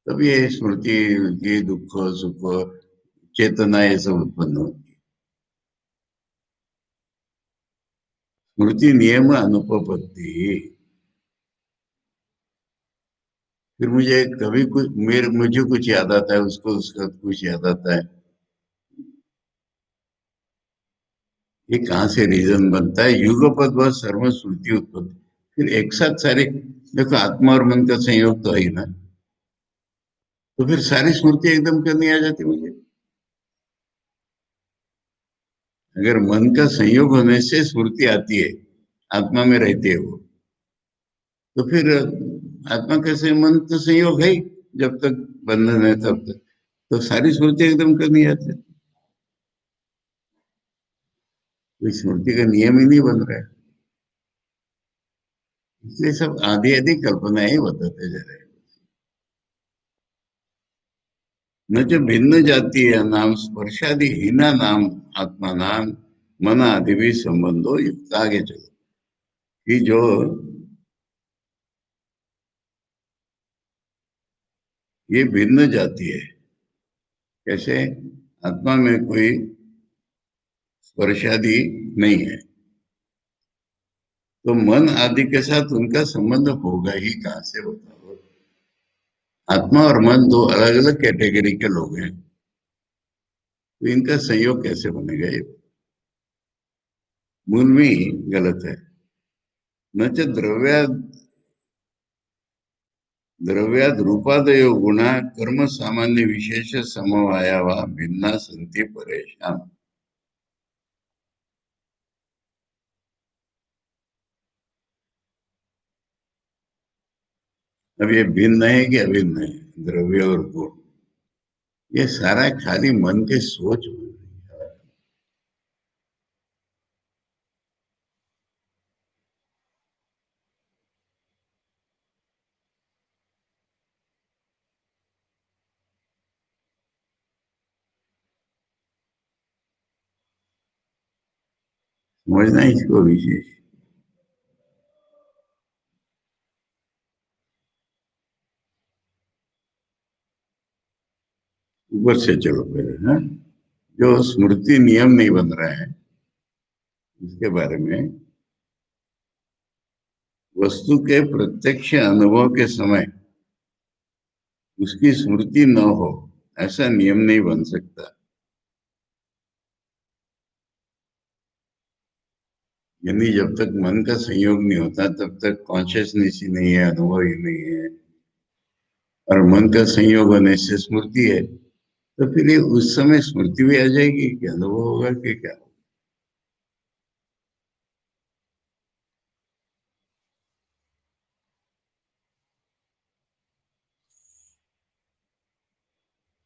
तब ये स्मृति ये दुख सुख चेतना ये सब उत्पन्न होती है। स्मृति नियम अनुपपत्ति। फिर मुझे कभी कुछ मुझे कुछ याद आता है, उसको उसका कुछ याद आता है, ये कहाँ से रीजन बनता है? युगपद व सर्व श्रुति उत्पत्ति। फिर एक साथ सारे, देखो आत्मा और मन का संयोग तो है ही ना, तो फिर सारी स्मृति एकदम क्यों नहीं आ जाती मुझे? अगर मन का संयोग होने से स्मृति आती है, आत्मा में रहती है वो, तो फिर आत्मा कैसे? मन तो संयोग है ही, जब तक बंधन है तब तक, तो सारी स्मृति एकदम क्यों नहीं आती? कोई स्मृति का नियम ही नहीं बन रहा है, इसलिए सब आधी आधी कल्पना ही बताते जा रहे हैं। न जो भिन्न जातीय नाम स्पर्शादि हीना नाम आत्मा नाम मन आदि भी संबंधो युक्त। आगे चलो कि जो ये भिन्न जाती है, कैसे? आत्मा में कोई स्पर्शादि नहीं है, तो मन आदि के साथ उनका संबंध होगा ही कहाँ से, बताओ? आत्मा और मन दो अलग अलग कैटेगरी के लोग हैं, तो इनका संयोग कैसे बनेगा? ये मूल में ही गलत है। न च द्रव्याद रूपादयो गुणा कर्म सामान्य विशेष समवाया वा भिन्ना संति परेशान। अब ये भिन्न है कि अभिन्न है? द्रव्य और गुण, ये सारा खाली मन के सोच हो रही है। समझना इसको विशेष। ऊपर से चलो पहले, हाँ? जो स्मृति नियम नहीं बन रहा है उसके बारे में, वस्तु के प्रत्यक्ष अनुभव के समय उसकी स्मृति न हो, ऐसा नियम नहीं बन सकता। यानी जब तक मन का संयोग नहीं होता तब तक कॉन्शियसनेस ही नहीं है, अनुभव ही नहीं है, और मन का संयोग होने से स्मृति है, तो फिर ये उस समय स्मृति भी आ जाएगी कि अनुभव होगा कि क्या?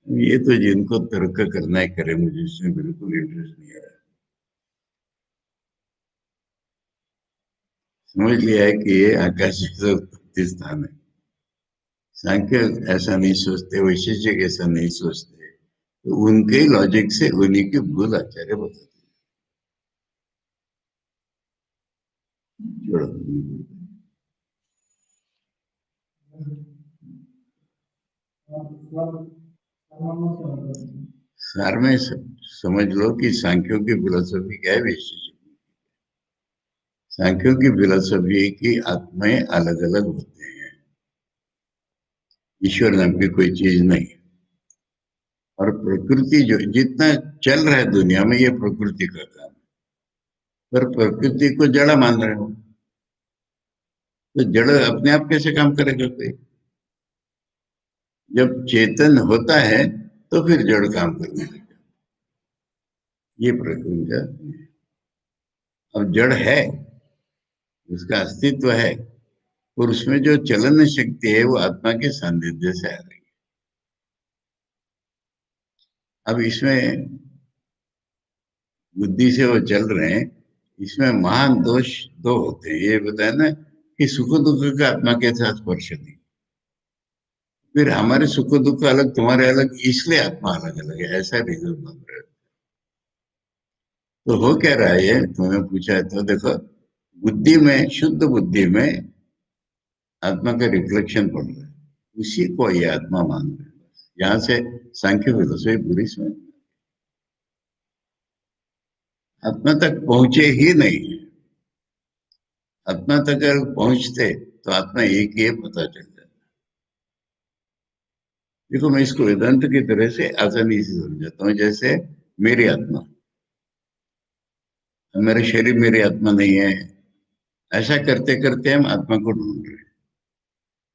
ये तो जिनको तर्क करना है करे, मुझे इसमें बिल्कुल इंटरेस्ट नहीं है। समझ लिया है कि ये आकाश जैसा उत्पत्ति स्थान है। सांख्य ऐसा नहीं सोचते, वैशेषिक ऐसा नहीं सोचते, तो उनके लॉजिक से उन्हीं की भूल आचार्य बताते हैं। छोड़ो। सार में समझ लो कि सांख्यों की फिलोसफी क्या है, वैशेषिक। सांख्यों की फिलोसफी की आत्माएं अलग अलग होते हैं, ईश्वर नाम की कोई चीज नहीं। और प्रकृति जो जितना चल रहा है दुनिया में, ये प्रकृति का काम है। पर प्रकृति को जड़ मान रहे हो, तो जड़ अपने आप कैसे काम करेगा कोई? जब चेतन होता है तो फिर जड़ काम करने लगता है। ये प्रकृति का, अब जड़ है, उसका अस्तित्व है, और उसमें जो चलन शक्ति है वो आत्मा के सानिध्य से आ रही है। अब इसमें बुद्धि से वो चल रहे हैं, इसमें महान दोष दो होते हैं। ये बताया ना कि सुख दुख का आत्मा के साथ स्पर्श नहीं। फिर हमारे सुख दुख अलग, तुम्हारे अलग, इसलिए आत्मा अलग अलग है, ऐसा रीजन बन रहा है। तो हो क्या रहा है, ये तुमने पूछा है तो देखो, बुद्धि में, शुद्ध बुद्धि में आत्मा का रिफ्लेक्शन पड़ रहा है, उसी को ये आत्मा मान रहे हैं। यहाँ से सांख्य फिलोसफी पूरी समझ, आत्मा तक पहुंचे ही नहीं है। आत्मा तक अगर पहुंचते तो आत्मा एक ही है, पता चल जाता। देखो, मैं इसको वेदांत की तरह से आसानी से समझाता हूँ। जैसे मेरी आत्मा, मेरा शरीर मेरी आत्मा नहीं है, ऐसा करते करते हम आत्मा को ढूंढ रहे हैं।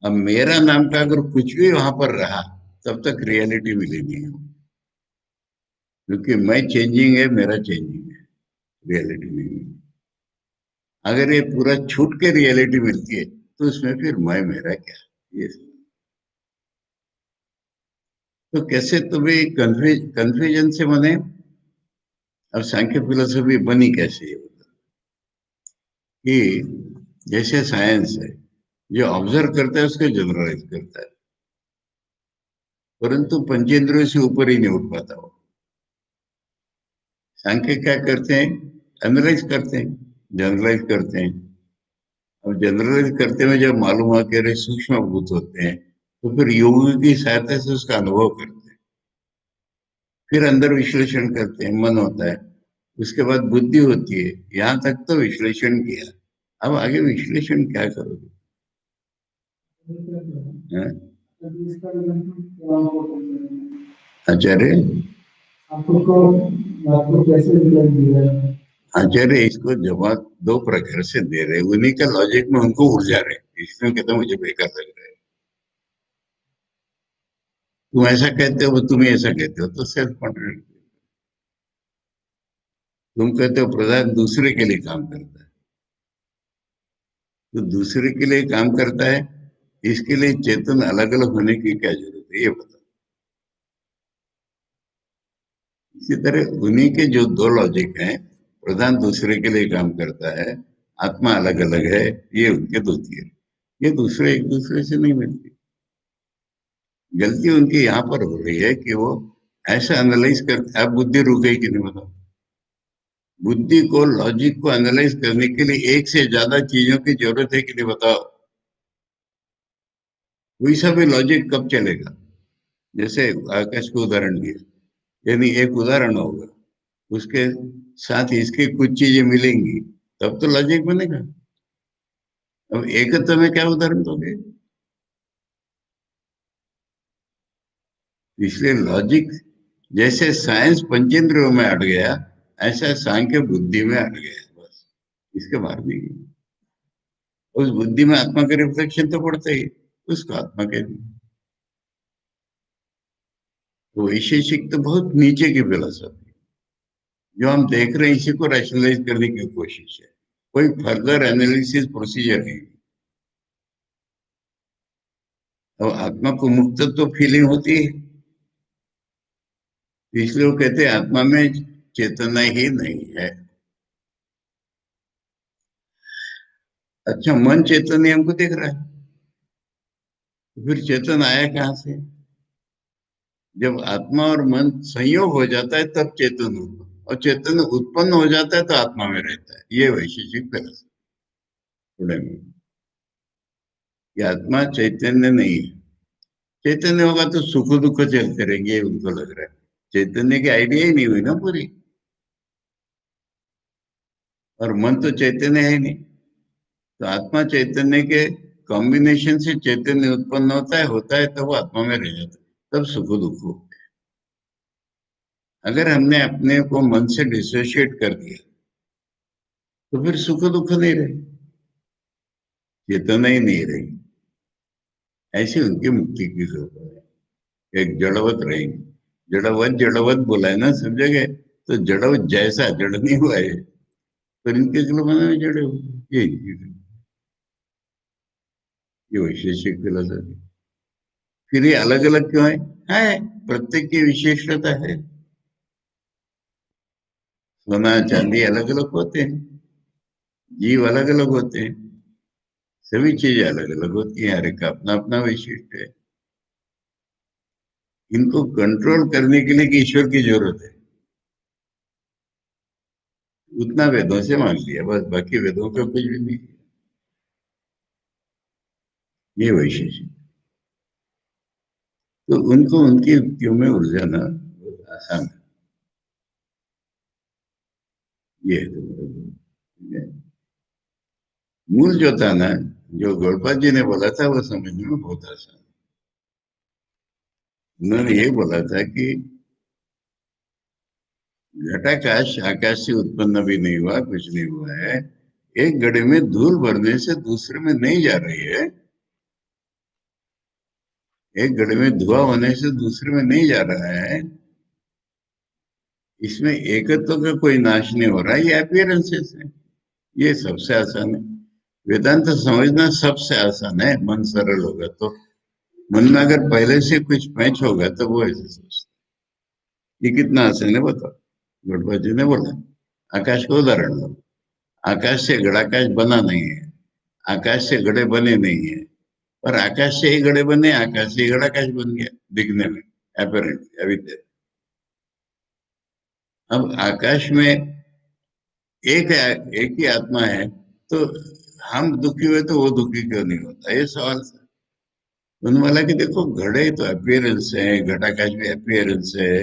अब मेरा नाम का अगर कुछ भी वहां पर रहा, तब तक रियलिटी मिली नहीं है, क्योंकि मैं चेंजिंग है, मेरा चेंजिंग है, रियलिटी नहीं है। अगर ये पूरा छूट के रियलिटी मिलती है, तो उसमें फिर मैं मेरा क्या, ये तो कैसे तुम्हें कंफ्यूजन से बने। अब सांख्य फिलोसफी बनी कैसे, ये बता कि जैसे साइंस है, जो ऑब्जर्व करता है उसको जनरलाइज करता है, परंतु पंचेंद्रियों से ऊपर ही नहीं उठ पाता वो। सांख्य क्या करते हैं, एनालाइज करते हैं, जनरलाइज करते हैं। अब जनरलाइज करते हुए जब मालूम हुआ कि अरे सूक्ष्म भूत होते हैं, तो फिर योगी की सहायता से उसका अनुभव करते हैं, फिर अंदर विश्लेषण करते हैं, मन होता है, उसके बाद बुद्धि होती है। यहाँ तक तो विश्लेषण किया, अब आगे विश्लेषण क्या करोगे? हैं? आचार्य, आचार्य इसको जवाब दो प्रकार से दे रहे, उन्हीं का लॉजिक में उनको ऊर्जा रहे, इसलिए कहते मुझे बेकार लग रहा है। तुम ऐसा कहते हो, तुम ऐसा कहते हो, तो सेल्फ कॉन्ट्रडिक्ट। तुम कहते हो प्रधान दूसरे के लिए काम करता है, तो दूसरे के लिए काम करता है, इसके लिए चेतन अलग अलग होने की क्या जरूरत है, ये बताओ। इसी तरह उन्हीं के जो दो लॉजिक हैं, प्रधान दूसरे के लिए काम करता है, आत्मा अलग अलग है, ये उनके दो थियरी, ये दूसरे एक दूसरे से नहीं मिलती। गलती उनकी यहाँ पर हो रही है कि वो ऐसा एनालाइज करते, अब बुद्धि रुक गई कि नहीं बताओ। बुद्धि को, लॉजिक को एनालाइज करने के लिए एक से ज्यादा चीजों की जरूरत है कि नहीं बताओ। कोई सा भी लॉजिक कब चलेगा? जैसे आकाश को उदाहरण दिया, यानी एक उदाहरण होगा, उसके साथ इसके कुछ चीजें मिलेंगी, तब तो लॉजिक बनेगा। अब एकत्व में क्या उदाहरण दोगे? इसलिए लॉजिक, जैसे साइंस पंचेंद्रियों में अट गया, ऐसा सांख्य बुद्धि में अट गया, बस, इसके बाहर नहीं है। उस बुद्धि में आत्मा के रिफ्लेक्शन तो पड़ता ही, उसको आत्मा कहते हैं। तो वैशेषिक तो बहुत नीचे की फिलोसफी, जो हम देख रहे हैं इसी को रैशनलाइज करने की कोशिश है, कोई फर्दर एनालिसिस प्रोसीजर नहीं। तो आत्मा को मुक्त तो फीलिंग होती है, इसलिए वो कहते हैं आत्मा में चेतना ही नहीं है। अच्छा, मन चेतन ही हमको दिख रहा है, तो फिर चेतन आया कहाँ से? जब आत्मा और मन संयोग हो जाता है तब चेतन होता, और चेतन उत्पन्न हो जाता है तो आत्मा में रहता है। ये वैशेषिक फिलोसफी थोड़े में, ये आत्मा चैतन्य नहीं है। चैतन्य होगा तो सुख दुख चलते रहेंगे, ये उनको लग रहा है। चैतन्य की आइडिया ही नहीं हुई ना पूरी, और मन तो चैतन्य है नहीं, तो आत्मा चैतन्य के कॉम्बिनेशन से चैतन्य उत्पन्न होता है तब वो आत्मा में रह जाता है, तब सुख दुख हो। अगर हमने अपने को मन से डिसोशिएट कर दिया तो फिर सुख दुख नहीं रहे, चेतना ही नहीं रही। ऐसी उनकी मुक्ति की कृपा है। एक जड़वत रहेंगे। जड़वत जड़वत बोला है ना, सब जगह। तो जड़वत जैसा जड़ नहीं हुआ है, पर इनके मन में जड़े हुए। ये वैशेषिक फिलोसफी। फिर ये अलग अलग क्यों है? प्रत्येक की विशेषता है। सोना चांदी अलग अलग होते हैं, जीव अलग अलग होते हैं, सभी चीजें अलग अलग होती हैं, हर एक का अपना अपना वैशिष्ट है। इनको कंट्रोल करने के लिए कि ईश्वर की जरूरत है, उतना वेदों से मान लिया बस, बाकी वेदों का कुछ भी नहीं। ये वैशेषिक। तो उनको उनकी युक्तियों में उलझाना बहुत आसान है। ये है। मूल जो था ना, जो गौड़पाद जी ने बोला था, वो समझने में बहुत आसान। उन्होंने ये बोला था कि घटाकाश आकाश से उत्पन्न भी नहीं हुआ, कुछ नहीं हुआ है। एक घड़े में धूल भरने से दूसरे में नहीं जा रही है। एक घड़े में धुआं होने से दूसरे में नहीं जा रहा है। इसमें एकत्व का कोई नाश नहीं हो रहा है, ये अपीयरेंसेस है। ये सबसे आसान है। वेदांत समझना सबसे आसान है, मन सरल होगा तो। मन में अगर पहले से कुछ मैच होगा तो वो ऐसे सोचता है। ये कितना आसान है बताओ। गणपति जी ने बोला, आकाश को उदाहरण लो। आकाश से घड़ाकाश बना नहीं है, आकाश से घड़े बने नहीं है, और आकाश से ही घड़े बने, आकाश से ही घड़ाकाश बन गया दिखने में, अपेरेंटली अभी तक। अब आकाश में एक ही आत्मा है, तो हम दुखी हुए तो वो दुखी क्यों नहीं होता, ये सवाल था। उन्होंने बोला कि देखो, घड़े तो अपीयरेंस है, घटाकाश भी अपीयरेंस है।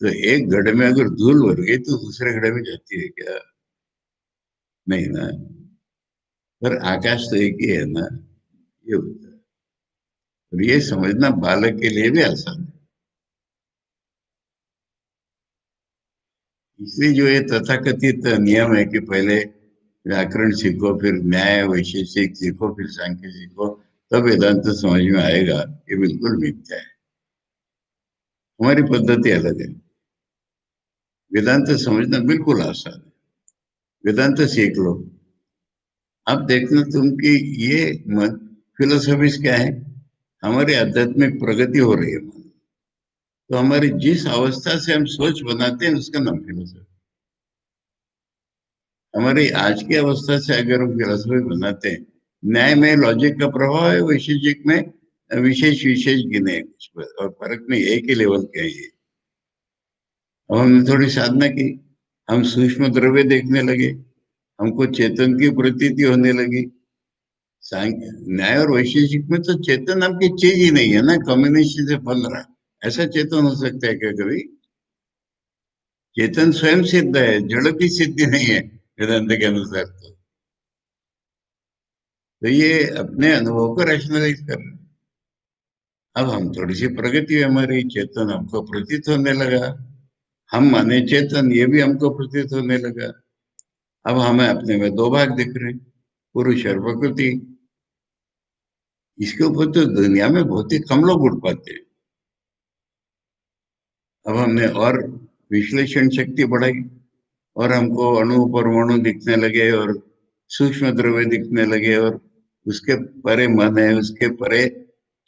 तो एक घड़े में अगर धूल भर गई तो दूसरे घड़े में जाती है क्या? नहीं ना। पर आकाश तो एक ही है ना, ये होता है। और ये समझना बालक के लिए भी आसान है। इसलिए जो ये तथाकथित नियम है कि पहले व्याकरण सीखो, फिर न्याय वैशेषिक सीखो, फिर सांख्य सीखो, तब वेदांत समझ में आएगा, ये बिल्कुल मिथ्या है। हमारी पद्धति अलग है। वेदांत समझना बिल्कुल आसान है। वेदांत सीख लो। अब देखना तुम कि ये फिलोसफीज क्या है। हमारी आध्यात्मिक प्रगति हो रही है, तो हमारी जिस अवस्था से हम सोच बनाते हैं उसका नाम फिलोसफी। हमारी आज की अवस्था से अगर हम फिलोसफी बनाते हैं, न्याय में लॉजिक का प्रभाव है, वैशेषिक में विशेष विशेष गिने कुछ, और फर्क नहीं, एक ही लेवल के है ये। अब हमने थोड़ी साधना की, हम सूक्ष्म द्रव्य देखने लगे, हमको चेतन की प्रतीति होने लगी। सांख्य न्याय और वैशेषिक में तो चेतन नाम की चीज ही नहीं है ना, कम्युनिकेशन से बन रहा है। ऐसा चेतन हो सकता है क्या कभी? चेतन स्वयं सिद्ध है, जड़ की सिद्धि नहीं है वेदांत के अनुसार। तो ये अपने अनुभव को रैशनलाइज कर रहे हैं। अब हम थोड़ी सी प्रगति हुई, हमारी चेतन हमको प्रतीत होने लगा। हम माने चेतन, ये भी हमको प्रतीत होने लगा। अब हमें अपने में दो भाग दिख रहे हैं, पुरुष और प्रकृति। इसके ऊपर तो दुनिया में बहुत ही कम लोग उठ पाते हैं। अब हमने और विश्लेषण शक्ति बढ़ाई, और हमको अणु परमाणु दिखने लगे, और सूक्ष्म द्रव्य दिखने लगे, और उसके परे मन है, उसके परे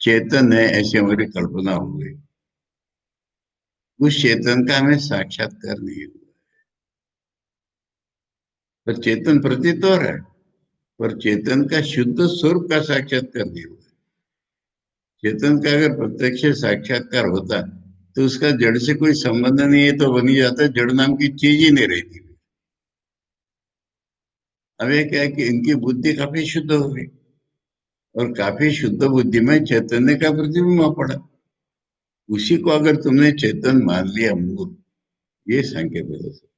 चेतन है, ऐसी हमारी कल्पना हो गई। उस चेतन का हमें साक्षात्कार नहीं हुआ। पर चेतन प्रतीत हो रहा है, पर चेतन का शुद्ध स्वरूप का साक्षात्कार नहीं हुआ। चेतन का अगर प्रत्यक्ष साक्षात्कार होता तो उसका जड़ से कोई संबंध नहीं है, तो बनी जाता, जड़ नाम की चीज ही नहीं रहती। अब ये क्या है कि इनकी बुद्धि काफी शुद्ध हो गई, और काफी शुद्ध बुद्धि में चैतन्य का प्रतिबिंब पड़ा। उसी को अगर तुमने चेतन मान लिया मूल, ये सांख्य फिलोसफी।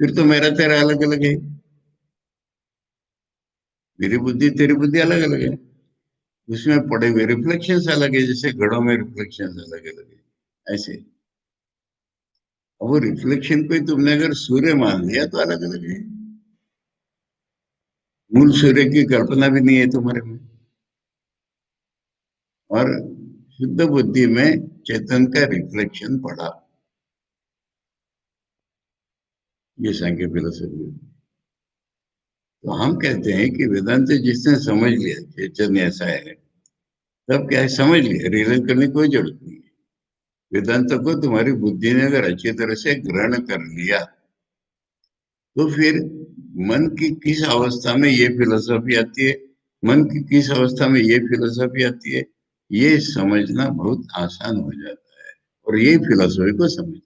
फिर तो मेरा तेरा अलग अलग है। मेरी बुद्धि तेरी बुद्धि अलग अलग है, उसमें पड़े हुए रिफ्लेक्शन अलग है, जैसे घड़ों में रिफ्लेक्शन अलग अलग है ऐसे। अब वो रिफ्लेक्शन को ही तुमने अगर सूर्य मान लिया तो अलग अलग है। मूल सूर्य की कल्पना भी नहीं है तुम्हारे में। और शुद्ध बुद्धि में चेतन का रिफ्लेक्शन पड़ा। ये सांख्य फिलोसफी। तो हम कहते हैं कि वेदांत जिसने समझ लिया चैतन्य ऐसा है, तब क्या है, समझ लिया, रियलाइज करने की कोई जरूरत नहीं है। वेदांत को तुम्हारी बुद्धि ने अगर अच्छी तरह से ग्रहण कर लिया, तो फिर मन की किस अवस्था में ये फिलोसफी आती है, मन की किस अवस्था में ये फिलोसफी आती है, ये समझना बहुत आसान हो जाता है। और ये फिलोसफी को समझ,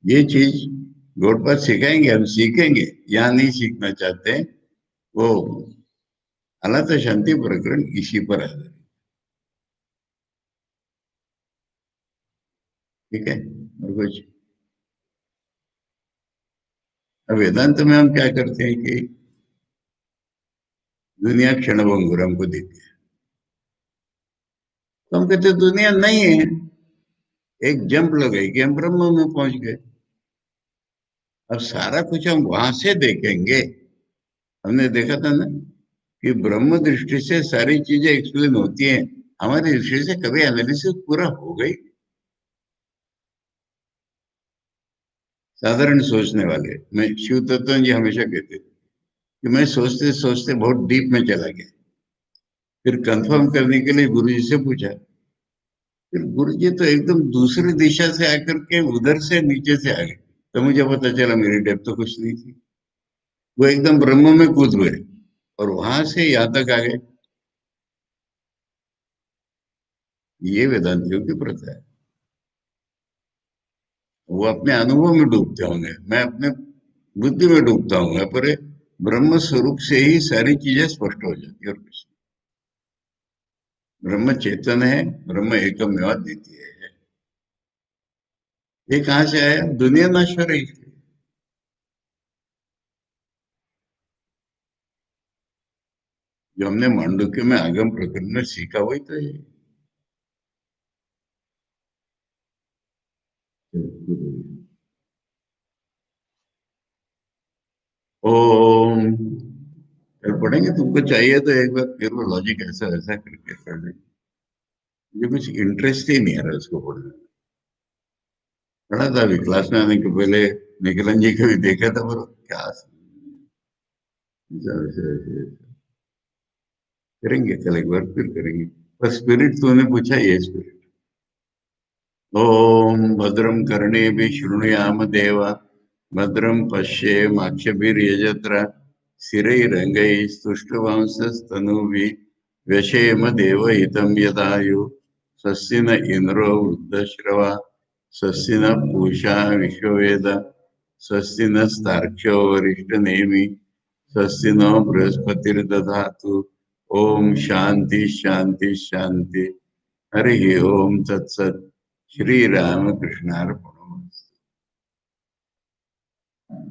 ये चीज गौड़पाद सिखाएंगे, हम सीखेंगे। यहाँ नहीं सीखना चाहते, वो अनाथ शांति प्रकरण इसी पर आधारित। ठीक है, और कुछ। अब वेदांत में हम क्या करते हैं कि दुनिया क्षणभंगुर हमको देखते हैं, तो हम कहते हैं दुनिया नहीं है, एक जंप लगाई कि हम ब्रह्म में पहुंच गए। अब सारा कुछ हम वहां से देखेंगे। हमने देखा था ना कि ब्रह्म दृष्टि से सारी चीजें एक्सप्लेन होती हैं, हमारी दृष्टि से कभी एनालिसिस पूरा हो गई। साधारण सोचने वाले, मैं शिव तत्व जी हमेशा कहते थे कि मैं सोचते सोचते बहुत डीप में चला गया। फिर कंफर्म करने के लिए गुरु जी से पूछा, फिर गुरु जी तो एकदम दूसरी दिशा से आकर के उधर से नीचे से आ गए। तो मुझे पता चला मेरी डेप्थ तो कुछ नहीं थी, वो एकदम ब्रह्म में कूद गए और वहां से यहाँ तक आ गए। ये वेदांतियों की प्रथा है। वो अपने अनुभव में डूबते होंगे, मैं अपने बुद्धि में डूबता हूँ, पर ब्रह्म स्वरूप से ही सारी चीजें स्पष्ट हो जाती है। और कुछ ब्रह्म चेतन है, ब्रह्म एकम मेवा द्वितीय है। ये कहाँ से आया, दुनिया नश्वर है इसलिए। जो हमने मांडुक्य में आगम प्रकरण में सीखा वही तो है। ओम। फिर पढ़ेंगे, तुमको चाहिए तो एक बार फिर वो लॉजिक ऐसा ऐसा करके कर देंगे। मुझे कुछ इंटरेस्ट ही नहीं आ रहा उसको पढ़ने में। पढ़ा था अभी क्लास में आने के पहले, निखिलन जी को भी देखा था, पर क्या करेंगे, कल एक बार फिर करेंगे। पर स्पिरिट तूने पूछा, ये स्पिरिट। ओम भद्रम कर्णेभिः शृणुयाम देवा, भद्रम पश्येमाक्षभिर्यजत्रा, स्थिरैरङ्गैः स्तुष्टुवांसस्तनूभिः, व्यशेम देवहितं यदायुः। स्वस्ति न इन्द्रो वृद्धश्रवा, स्वस्ति न पूषा विश्ववेद, स्वस्ति नस्तार्क्ष्यो वरिष्ठनेमिः, स्वस्ति नो बृहस्पतिर्दधातु। ओम शांति शांति शांति। हरि ओम तत्सत। श्री राम कृष्णार्पण।